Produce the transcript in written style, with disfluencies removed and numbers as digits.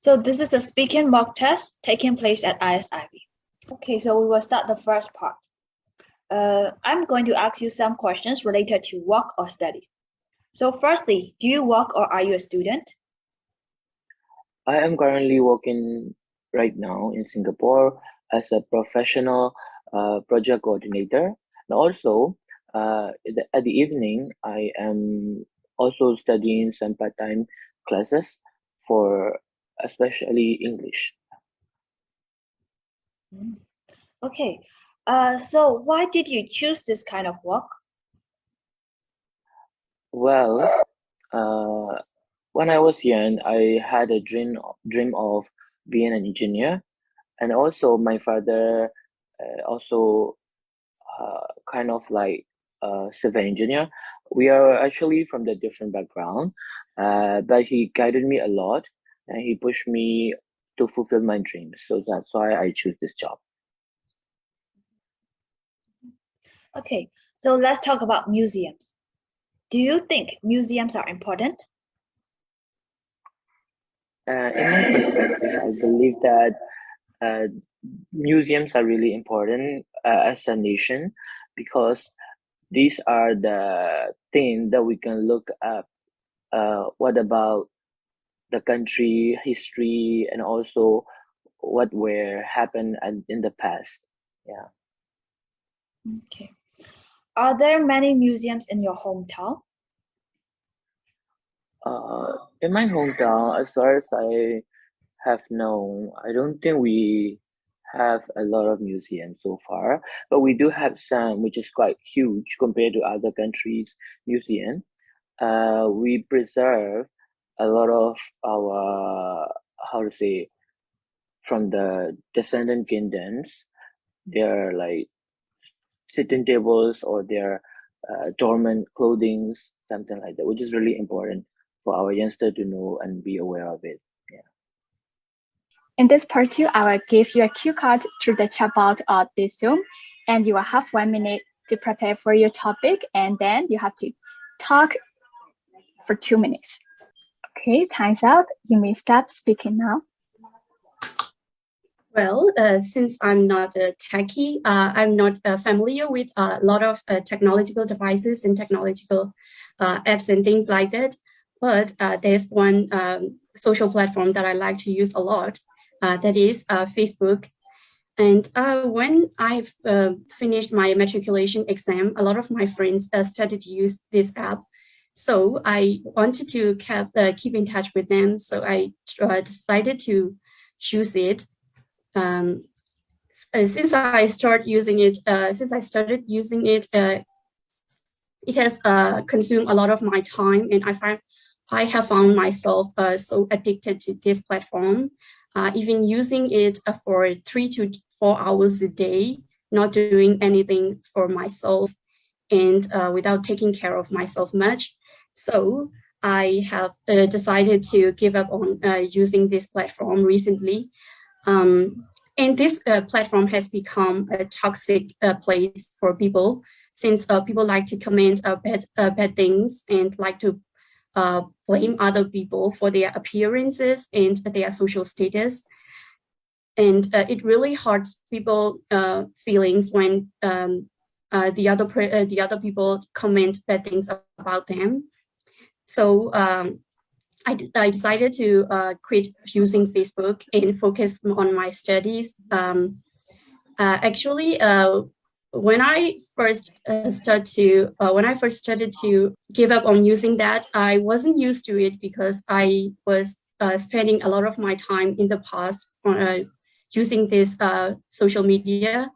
So this is the speaking mock test taking place at ISIB. Okay, so we will start the first part. I'm going to ask you some questions related to work or studies. So firstly, do you work or are you a student? I am currently working right now in Singapore as a professional project coordinator. And also, at the evening, I am also studying some part-time classes for especially English. Okay, so why did you choose this kind of work? Well, uh, when I was young, I had a dream of being an engineer, and also my father also kind of like a civil engineer. We are actually from the different background, but he guided me a lot and he pushed me to fulfill my dreams. So that's why I choose this job. Okay, so let's talk about museums. Do you think museums are important? In my perspective, I believe that uh, museums are really important as a nation because these are the things that we can look up. What about the country history and also what were happened in the past. Yeah. Okay. Are there many museums in your hometown? In my hometown, as far as I have known, I don't think we have a lot of museums so far, but we do have some, which is quite huge compared to other countries' museum. We preserve a lot of our, how to say, from the descendant kingdoms. They're like sitting tables or their dormant clothings, something like that, which is really important for our youngster to know and be aware of it. Yeah. In this part 2, I will give you a cue card through the chat box of this Zoom, and you will have 1 minute to prepare for your topic, and then you have to talk for 2 minutes. Okay, time's up. You may start speaking now. Well, since I'm not a techie, I'm not familiar with a lot of technological devices and technological apps and things like that. But there's one social platform that I like to use a lot, that is Facebook. And when I've finished my matriculation exam, a lot of my friends started to use this app. So I wanted to keep in touch with them. So I decided to choose it. Since I started using it, it has consumed a lot of my time, and I have found myself so addicted to this platform, even using it for 3 to 4 hours a day, not doing anything for myself, and without taking care of myself much. So I have decided to give up on using this platform recently. And this platform has become a toxic place for people, since people like to comment bad things and like to blame other people for their appearances and their social status. And it really hurts people feelings when the other people comment bad things about them. So I decided to quit using Facebook and focus on my studies. Actually, when I first started to give up on using that, I wasn't used to it because I was spending a lot of my time in the past on using this social media.